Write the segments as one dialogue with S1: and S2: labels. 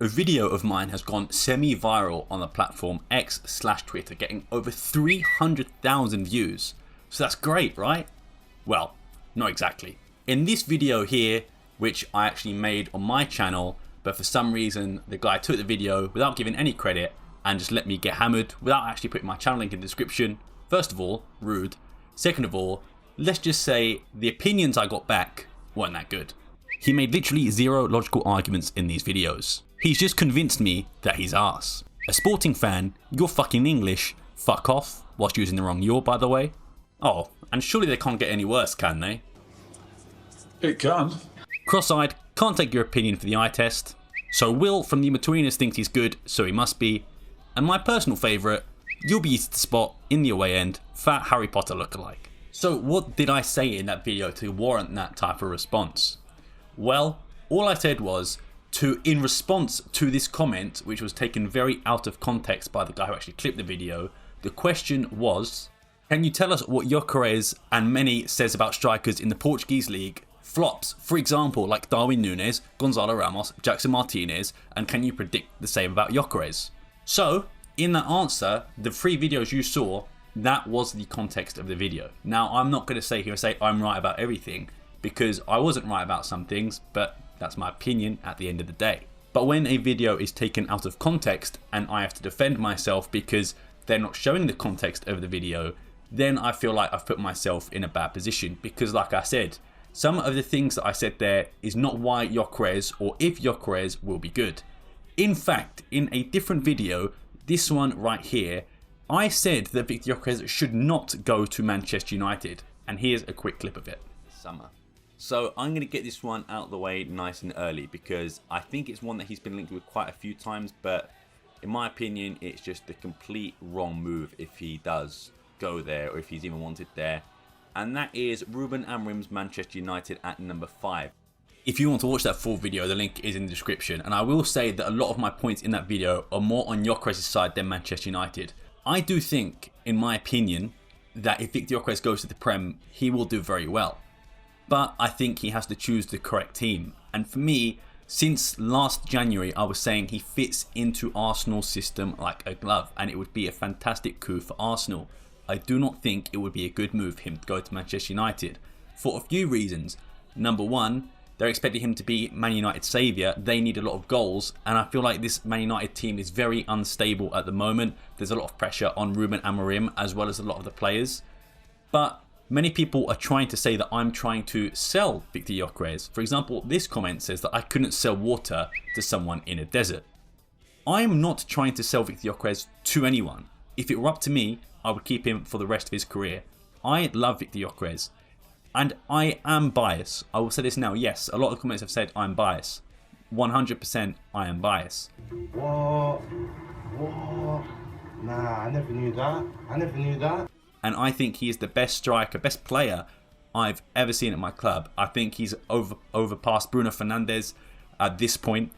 S1: A video of mine has gone semi-viral on the platform X/Twitter, getting over 300,000 views. So that's great, right? Well, not exactly. In this video here, which I actually made on my channel, but for some reason the guy took the video without giving any credit and just let me get hammered without actually putting my channel link in the description. First of all, rude. Second of all, let's just say the opinions I got back weren't that good. He made literally zero logical arguments in these videos. He's just convinced me that he's arse. A sporting fan, you're fucking English, fuck off, whilst using the wrong "you're" by the way. Oh, and surely they can't get any worse, can they?
S2: It can.
S1: Cross-eyed, can't take your opinion for the eye test. So Will from the Betweeners thinks he's good, so he must be. And my personal favourite, you'll be easy to spot in the away end, fat Harry Potter lookalike. So what did I say in that video to warrant that type of response? Well, all I said was, in response to this comment, which was taken very out of context by the guy who actually clipped the video, the question was, can you tell us what Gyökeres and many says about strikers in the Portuguese league? Flops, for example, like Darwin Núñez, Gonzalo Ramos, Jackson Martinez, and can you predict the same about Gyökeres? So, in that answer, the 3 videos you saw, that was the context of the video. Now, I'm not going to say I'm right about everything, because I wasn't right about some things, but that's my opinion at the end of the day. But when a video is taken out of context and I have to defend myself because they're not showing the context of the video, then I feel like I've put myself in a bad position, because like I said, some of the things that I said there is not why Gyökeres or if Gyökeres will be good. In fact, in a different video, this one right here, I said that Viktor Gyökeres should not go to Manchester United, and here's a quick clip of it. Summer. So I'm going to get this one out of the way nice and early, because I think it's one that he's been linked with quite a few times, but in my opinion it's just the complete wrong move if he does go there, or if he's even wanted there. And that is Ruben Amorim's Manchester United at number 5. If you want to watch that full video, the link is in the description. And I will say that a lot of my points in that video are more on Gyökeres' side than Manchester United. I do think, in my opinion, that if Viktor Gyökeres goes to the Prem, he will do very well. But I think he has to choose the correct team. And for me, since last January, I was saying he fits into Arsenal's system like a glove, and it would be a fantastic coup for Arsenal. I do not think it would be a good move for him to go to Manchester United for a few reasons. Number one, they're expecting him to be Man United's saviour. They need a lot of goals, and I feel like this Man United team is very unstable at the moment. There's a lot of pressure on Ruben Amorim as well as a lot of the players. But many people are trying to say that I'm trying to sell Viktor Gyökeres. For example, this comment says that I couldn't sell water to someone in a desert. I am not trying to sell Viktor Gyökeres to anyone. If it were up to me, I would keep him for the rest of his career. I love Viktor Gyökeres, and I am biased. I will say this now. Yes, a lot of comments have said I'm biased. 100% I am biased.
S3: What? Nah, I never knew that.
S1: And I think he is the best striker, best player I've ever seen at my club. I think he's overpassed Bruno Fernandes at this point.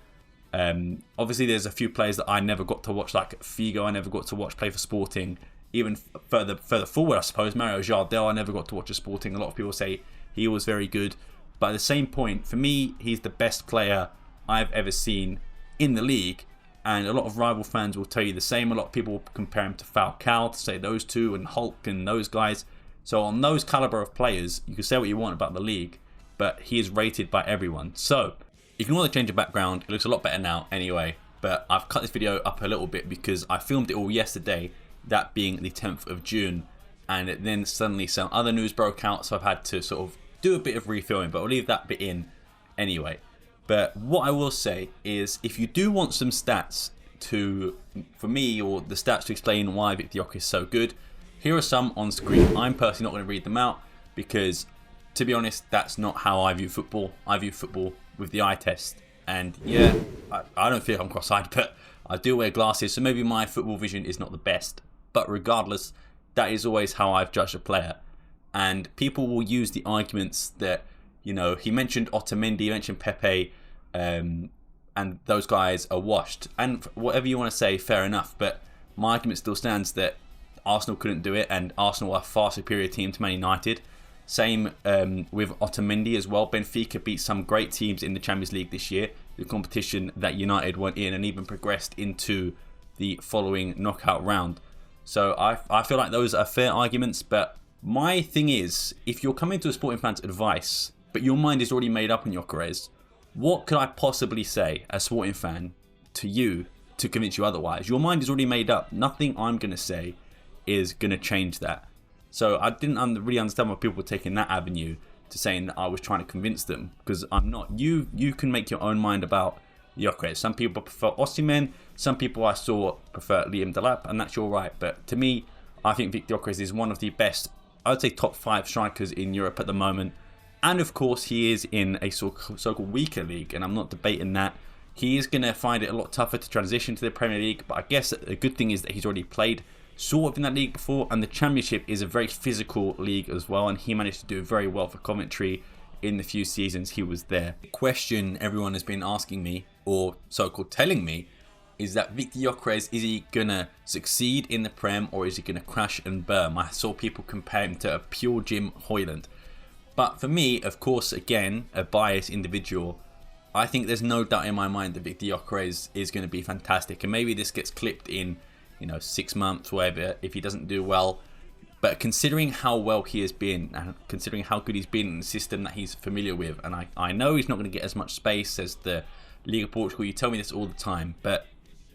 S1: Obviously, there's a few players that I never got to watch, like Figo. I never got to watch play for Sporting. Even further forward, I suppose, Mario Jardel, I never got to watch a Sporting. A lot of people say he was very good. But at the same point, for me, he's the best player I've ever seen in the league. And a lot of rival fans will tell you the same. A lot of people will compare him to Falcao, to say those two, and Hulk and those guys. So on those caliber of players, you can say what you want about the league, but he is rated by everyone. So, ignore the change of background. It looks a lot better now anyway. But I've cut this video up a little bit because I filmed it all yesterday, that being the 10th of June. And then suddenly some other news broke out, so I've had to sort of do a bit of refilming, but I'll leave that bit in anyway. But what I will say is, if you do want some stats for me, or the stats to explain why Viktor Gyökeres is so good, here are some on screen. I'm personally not going to read them out because, to be honest, that's not how I view football. I view football with the eye test. And yeah, I don't feel I'm cross-eyed, but I do wear glasses, so maybe my football vision is not the best. But regardless, that is always how I've judged a player. And people will use the arguments that, you know, he mentioned Otamendi, he mentioned Pepe, and those guys are washed. And whatever you want to say, fair enough. But my argument still stands that Arsenal couldn't do it, and Arsenal are a far superior team to Man United. Same with Otamendi as well. Benfica beat some great teams in the Champions League this year. the competition that United went in and even progressed into the following knockout round. So I feel like those are fair arguments, but my thing is, if you're coming to a sporting fan's advice, but your mind is already made up on Gyökeres, what could I possibly say as a sporting fan to you to convince you otherwise? Your mind is already made up. Nothing I'm going to say is going to change that. So I didn't really understand why people were taking that avenue to saying that I was trying to convince them, because I'm not. You can make your own mind about Gyökeres. Some people prefer Osimhen, some people I saw prefer Liam Delap, and that's your right. But to me, I think Viktor Gyökeres is one of the best, I would say top 5 strikers in Europe at the moment. And of course, he is in a so-called weaker league, and I'm not debating that. He is going to find it a lot tougher to transition to the Premier League, but I guess a good thing is that he's already played sort of in that league before, and the Championship is a very physical league as well, and he managed to do very well for Coventry in the few seasons he was there. The question everyone has been asking me, or so-called telling me, is that Viktor Gyökeres, is he going to succeed in the Prem, or is he going to crash and burn? I saw people compare him to a pure Jim Hoyland. But for me, of course, again, a biased individual, I think there's no doubt in my mind that Viktor Gyökeres is going to be fantastic. And maybe this gets clipped in, 6 months, whatever, if he doesn't do well. But considering how well he has been, and considering how good he's been in the system that he's familiar with, and I know he's not going to get as much space as the League of Portugal, you tell me this all the time, but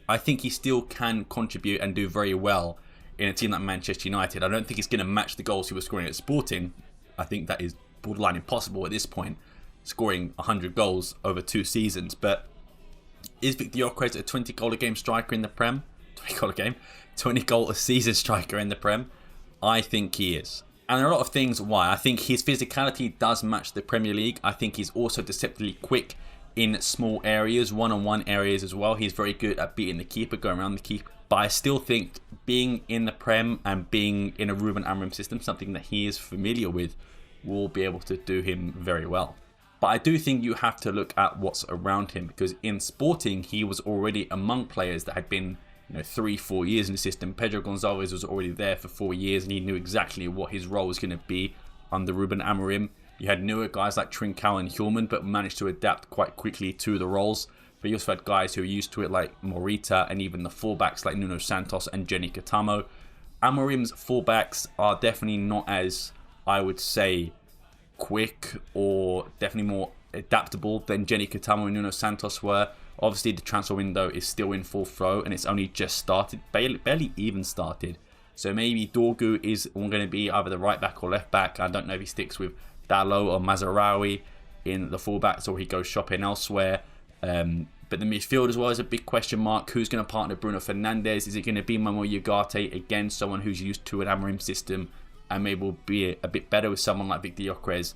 S1: I think he still can contribute and do very well in a team like Manchester United. I don't think he's going to match the goals he was scoring at Sporting. I think that is borderline impossible at this point, scoring 100 goals over 2 seasons. But is Viktor Gyökeres a 20 goal a game striker in the Prem? 20 goal a game? 20 goal a season striker in the Prem? I think he is. And there are a lot of things why. I think his physicality does match the Premier League. I think he's also deceptively quick in small areas, one-on-one areas as well. He's very good at beating the keeper, going around the keeper. But I still think being in the Prem and being in a Ruben Amorim system, something that he is familiar with, will be able to do him very well. But I do think you have to look at what's around him, because in Sporting, he was already among players that had been 3-4 years in the system. Pedro Gonçalves was already there for 4 years, and he knew exactly what his role was going to be under Ruben Amorim. You had newer guys like Trincao and Hjulman, but managed to adapt quite quickly to the roles. But you also had guys who were used to it, like Morita, and even the fullbacks like Nuno Santos and Jenny Katamo. Amorim's fullbacks are definitely not as, I would say, quick or definitely more adaptable than Jenny Katamo and Nuno Santos were. Obviously, the transfer window is still in full flow, and it's only just started, barely even started. So maybe Dorgu is going to be either the right back or left back. I don't know if he sticks with Dalot or Mazraoui in the fullbacks, or he goes shopping elsewhere. But the midfield as well is a big question mark. Who's going to partner Bruno Fernandes? Is it going to be Mamo Ugarte, again, someone who's used to an Amorim system, and maybe will be a bit better with someone like Viktor Gyökeres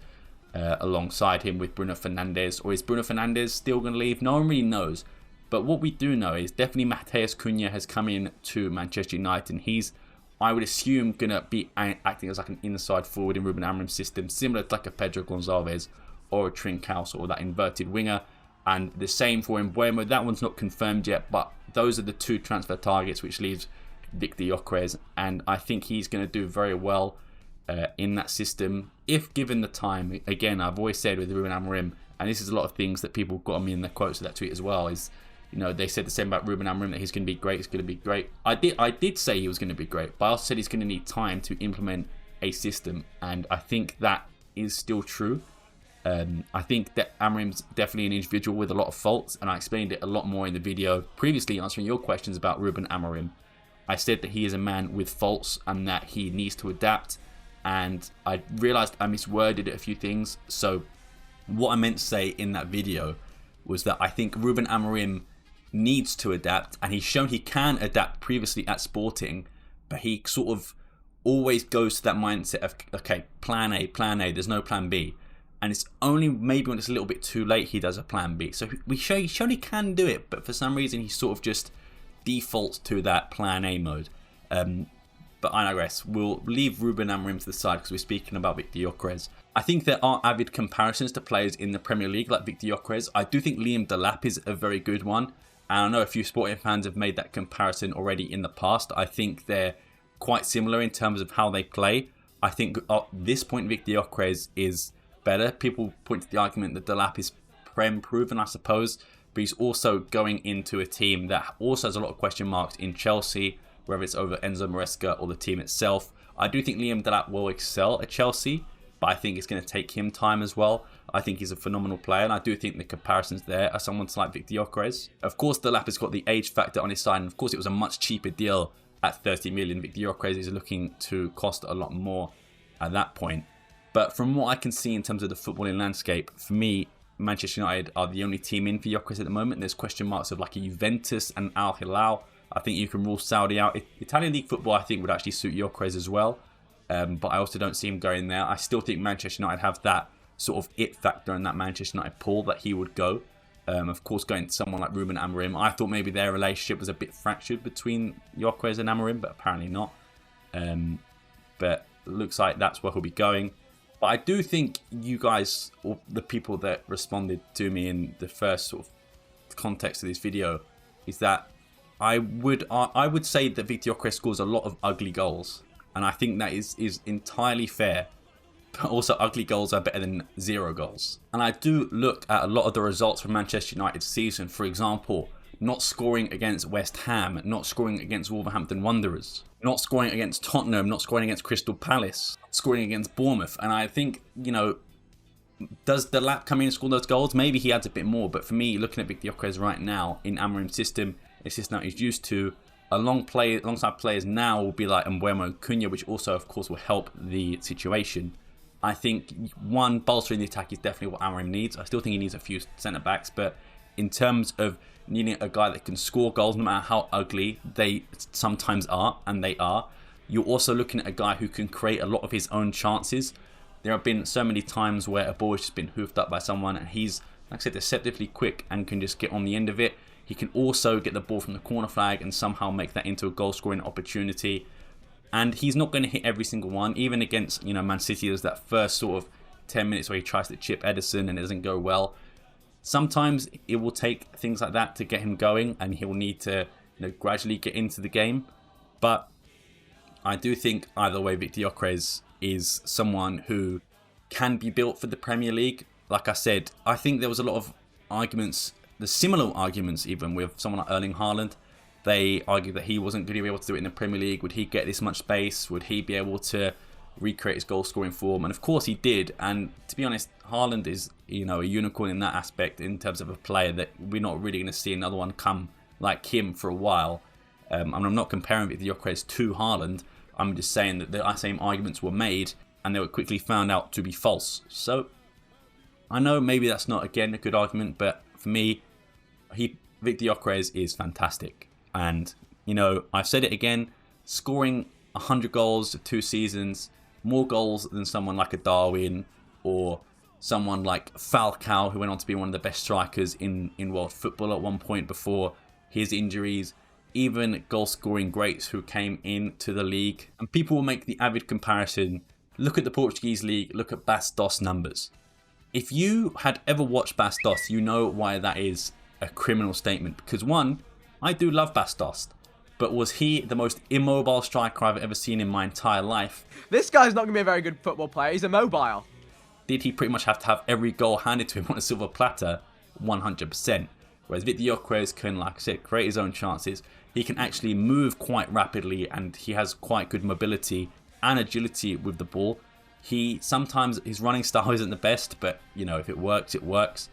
S1: alongside him with Bruno Fernandes? Or is Bruno Fernandes still going to leave? No one really knows. But what we do know is definitely Mateus Cunha has come in to Manchester United, and he's, I would assume, going to be acting as like an inside forward in Ruben Amorim's system, similar to like a Pedro Gonçalves or a Trincao, or that inverted winger. And the same for Mbeumo. That one's not confirmed yet, but those are the 2 transfer targets, which leaves Viktor Gyökeres, and I think he's going to do very well in that system if given the time. Again, I've always said with Ruben Amorim, and this is a lot of things that people got on me in their quotes of that tweet as well, is they said the same about Ruben Amorim, that he's going to be great, he's going to be great. I did say he was going to be great, but I also said he's going to need time to implement a system, and I think that is still true. I think that Amorim's definitely an individual with a lot of faults, and I explained it a lot more in the video previously answering your questions about Ruben Amorim. I said that he is a man with faults and that he needs to adapt, and I realised I misworded a few things. So what I meant to say in that video was that I think Ruben Amorim needs to adapt, and he's shown he can adapt previously at Sporting, but he sort of always goes to that mindset of, okay, plan A, there's no plan B. And it's only maybe when it's a little bit too late he does a plan B. So he surely can do it, but for some reason he sort of just defaults to that plan A mode. But I digress. We'll leave Ruben Amorim to the side because we're speaking about Viktor Gyökeres. I think there are avid comparisons to players in the Premier League like Viktor Gyökeres. I do think Liam Delap is a very good one. And I know a few Sporting fans have made that comparison already in the past. I think they're quite similar in terms of how they play. I think at this point Viktor Gyökeres is better. People point to the argument that Delap is Prem proven, I suppose. but he's also going into a team that also has a lot of question marks in Chelsea, whether it's over Enzo Maresca or the team itself. I do think Liam Delap will excel at Chelsea, but I think it's going to take him time as well. I think he's a phenomenal player, and I do think the comparisons there are someone like Viktor Gyökeres. Of course, Delap has got the age factor on his side, and of course it was a much cheaper deal at 30 million. Viktor Gyökeres is looking to cost a lot more at that point. But from what I can see in terms of the footballing landscape, for me, Manchester United are the only team in for Gyökeres at the moment. There's question marks of like a Juventus and Al Hilal. I think you can rule Saudi out. Italian league football, I think, would actually suit Gyökeres as well. But I also don't see him going there. I still think Manchester United have that sort of it factor in that Manchester United pool that he would go. Of course, going to someone like Ruben Amorim. I thought maybe their relationship was a bit fractured between Gyökeres and Amorim, but apparently not. But it looks like that's where he'll be going. But I do think you guys, or the people that responded to me in the first sort of context of this video, is that I would say that Viktor Gyökeres scores a lot of ugly goals. And I think that is entirely fair. But also, ugly goals are better than 0 goals. And I do look at a lot of the results from Manchester United's season. For example, not scoring against West Ham, not scoring against Wolverhampton Wanderers, not scoring against Tottenham, not scoring against Crystal Palace, scoring against Bournemouth. And I think, you know, does Delap come in and score those goals? Maybe he adds a bit more. But for me, looking at Viktor Gyökeres right now in Amorim's system, a system that he's used to, alongside players now will be like Mbeumo and Cunha, which also, of course, will help the situation. I think, one, bolstering the attack is definitely what Amorim needs. I still think he needs a few centre-backs, but in terms of needing a guy that can score goals, no matter how ugly they sometimes are, and they are, you're also looking at a guy who can create a lot of his own chances. There have been so many times where a ball has just been hoofed up by someone, and he's, like I said, deceptively quick and can just get on the end of it. He can also get the ball from the corner flag and somehow make that into a goal-scoring opportunity. And he's not going to hit every single one. Even against, you know, Man City, there's that first sort of 10 minutes where he tries to chip Ederson and it doesn't go well. Sometimes it will take things like that to get him going, and he'll need to, you know, gradually get into the game. But I do think either way, Viktor Gyökeres is someone who can be built for the Premier League. Like I said, I think there was a lot of arguments, the similar arguments even with someone like Erling Haaland. They argued that he wasn't going to be able to do it in the Premier League. Would he get this much space? Would he be able to recreate his goal-scoring form? And of course he did. And to be honest, Haaland is, you know, a unicorn in that aspect in terms of a player that we're not really going to see another one come like him for a while. And I'm not comparing Viktor Gyökeres to Haaland. I'm just saying that the same arguments were made and they were quickly found out to be false. I know maybe that's not, again, a good argument, but for me, Viktor Gyökeres is fantastic. And, you know, I've said it again, scoring 100 goals of 2 seasons, more goals than someone like a Darwin or someone like Falcao, who went on to be one of the best strikers in world football at one point before his injuries, even goal-scoring greats who came into the league. And people will make the avid comparison, look at the Portuguese league, look at Bas Dost numbers. If you had ever watched Bas Dost, you know why that is a criminal statement. Because one, I do love Bas Dost, but was he the most immobile striker I've ever seen in my entire life?
S4: This guy's not going to be a very good football player. He's immobile.
S1: Did he pretty much have to have every goal handed to him on a silver platter? 100%. Whereas Viktor Gyökeres can, like I said, create his own chances. He can actually move quite rapidly, and he has quite good mobility and agility with the ball. Sometimes his running style isn't the best, but, you know, if it works, it works.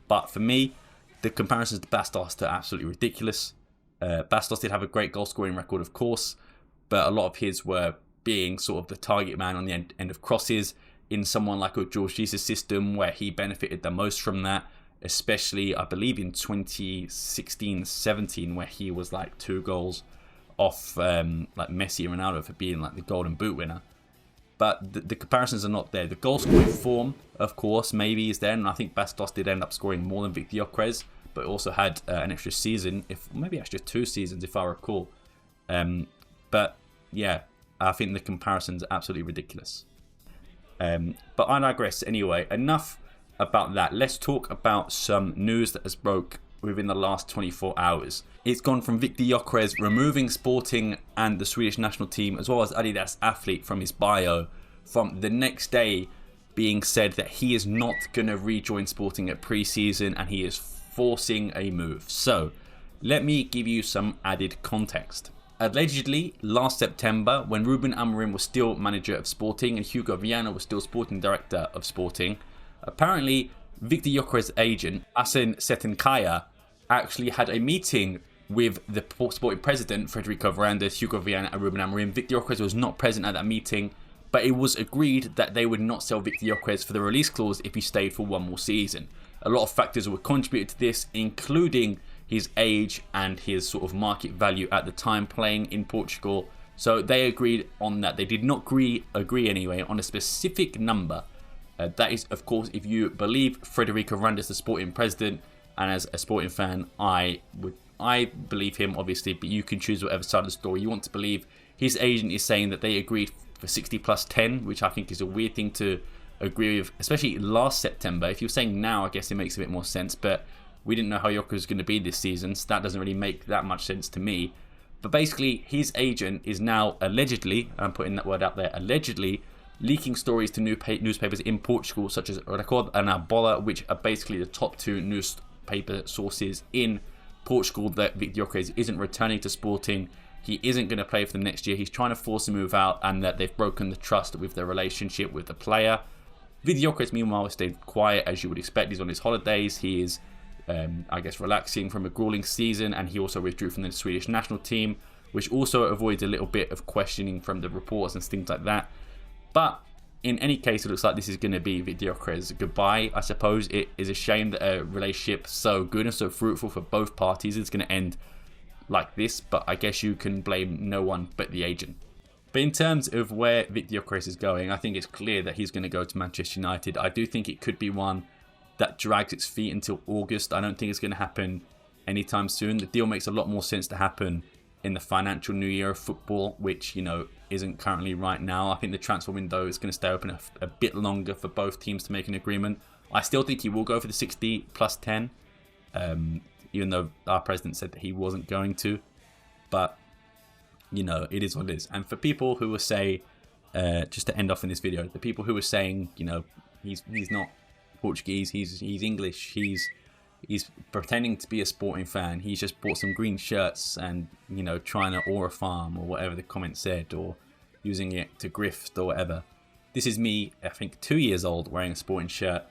S1: But for me, the comparisons to Bas Dost are absolutely ridiculous. Bas Dost did have a great goal-scoring record, of course, but a lot of his were being sort of the target man on the end of crosses in someone like a George Jesus system, where he benefited the most from that, especially, I believe, in 2016-17, where he was like 2 goals off like Messi and Ronaldo for being like the Golden Boot winner. But the comparisons are not there. The goal-scoring form, of course, maybe is there, and I think Bas Dost did end up scoring more than Viktor Gyökeres, but also had an extra season, maybe extra 2 seasons, if I recall. But yeah, I think the comparisons are absolutely ridiculous. But I digress anyway. Enough about that. Let's talk about some news that has broke within the last 24 hours. It's gone from Viktor Gyökeres removing Sporting and the Swedish national team, as well as Adidas athlete, from his bio, from the next day being said that he is not going to rejoin Sporting at pre-season, and he is forcing a move. So let me give you some added context. Allegedly, last September, when Ruben Amorim was still manager of Sporting and Hugo Viana was still sporting director of Sporting, apparently Viktor Gyökeres' agent, Asen Setenkaya, actually had a meeting with the Sporting president, Federico Varandas, Hugo Viana and Ruben Amorim. Viktor Gyökeres was not present at that meeting, but it was agreed that they would not sell Viktor Gyökeres for the release clause if he stayed for one more season. A lot of factors would contribute to this, including his age and his sort of market value at the time playing in Portugal. So they agreed on that. They did not agree anyway on a specific number. That is, of course, if you believe Federico Varandas, the Sporting president, and as a Sporting fan, I believe him, obviously, but you can choose whatever side of the story you want to believe. His agent is saying that they agreed for 60 plus 10, which I think is a weird thing to agree with, especially last September. If you're saying now, I guess it makes a bit more sense, but we didn't know how Gyökeres was going to be this season, so that doesn't really make that much sense to me. But basically, his agent is now allegedly, I'm putting that word out there, allegedly leaking stories to newspapers in Portugal, such as Record and A Bola, which are basically the top two newspaper sources in Portugal, that Viktor Gyökeres isn't returning to Sporting. He isn't going to play for them next year. He's trying to force a move out, and that they've broken the trust with their relationship with the player. Viktor Gyökeres, meanwhile, has stayed quiet, as you would expect. He's on his holidays. He is, I guess, relaxing from a grueling season, and he also withdrew from the Swedish national team, which also avoids a little bit of questioning from the reporters and things like that. But in any case, it looks like this is going to be Viktor Gyökeres' goodbye. I suppose it is a shame that a relationship so good and so fruitful for both parties is going to end like this, but I guess you can blame no one but the agent. But in terms of where Viktor Gyökeres is going, I think it's clear that he's going to go to Manchester United. I do think it could be one that drags its feet until August. I don't think it's going to happen anytime soon. The deal makes a lot more sense to happen in the financial new year of football, which, you know, isn't currently right now. I think the transfer window is going to stay open a bit longer for both teams to make an agreement. I still think he will go for the 60 plus 10, even though our president said that he wasn't going to. But, you know, it is what it is. And for people who will say, just to end off in this video, the people who are saying, you know, he's not Portuguese, he's English, he's pretending to be a Sporting fan, he's just bought some green shirts and, you know, trying to aura farm or whatever the comment said, or using it to grift or whatever. This is me, I think 2 years old, wearing a Sporting shirt.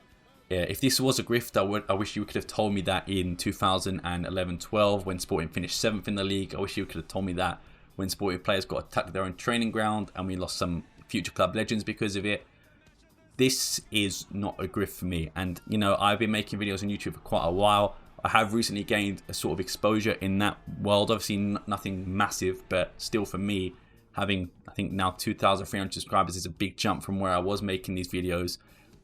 S1: If this was a grift, I wish you could have told me that in 2011-12 when Sporting finished 7th in the league. I wish you could have told me that when Sporting players got attacked at their own training ground and we lost some future club legends because of it. This is not a grift for me, and you know, I've been making videos on YouTube for quite a while. I have recently gained a sort of exposure in that world, obviously nothing massive, but still for me, having I think now 2,300 subscribers is a big jump from where I was making these videos.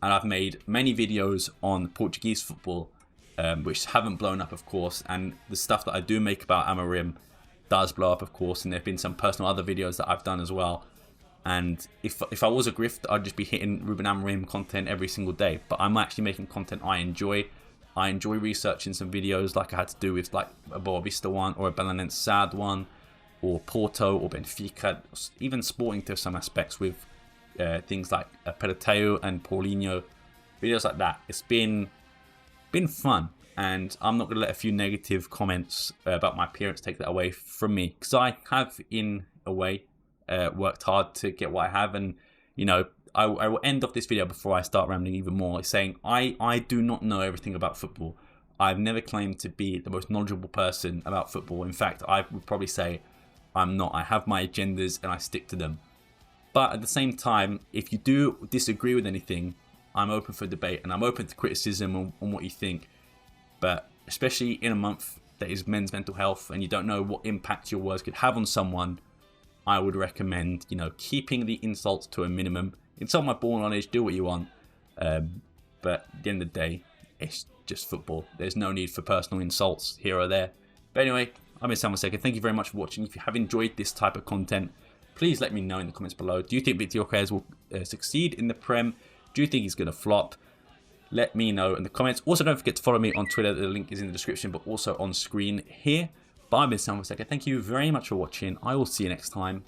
S1: And I've made many videos on Portuguese football, which haven't blown up, of course, and the stuff that I do make about Amorim does blow up, of course, and there have been some personal other videos that I've done as well. And if I was a grift, I'd just be hitting Ruben Amorim content every single day. But I'm actually making content I enjoy. I enjoy researching some videos like I had to do with like a Boa Vista one, or a Belenenses SAD one, or Porto, or Benfica, even Sporting to some aspects with things like Perateo and Paulinho, videos like that. It's been fun, and I'm not going to let a few negative comments about my appearance take that away from me, because I have, in a way, worked hard to get what I have. And you know, I will end off this video before I start rambling even more saying I do not know everything about football. I've never claimed to be the most knowledgeable person about football. In fact, I would probably say I'm not. I have my agendas and I stick to them. But at the same time, if you do disagree with anything, I'm open for debate and I'm open to criticism on what you think. But especially in a month that is men's mental health and you don't know what impact your words could have on someone, I would recommend, you know, keeping the insults to a minimum. Insult my ball knowledge, do what you want. But at the end of the day, it's just football. There's no need for personal insults here or there. But anyway, I've been Sam Fonseca. Thank you very much for watching. If you have enjoyed this type of content, please let me know in the comments below. Do you think Viktor Gyökeres will succeed in the Prem? Do you think he's going to flop? Let me know in the comments. Also, don't forget to follow me on Twitter. The link is in the description, but also on screen here. But I've been Sam Fonseca. Thank you very much for watching. I will see you next time.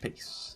S1: Peace.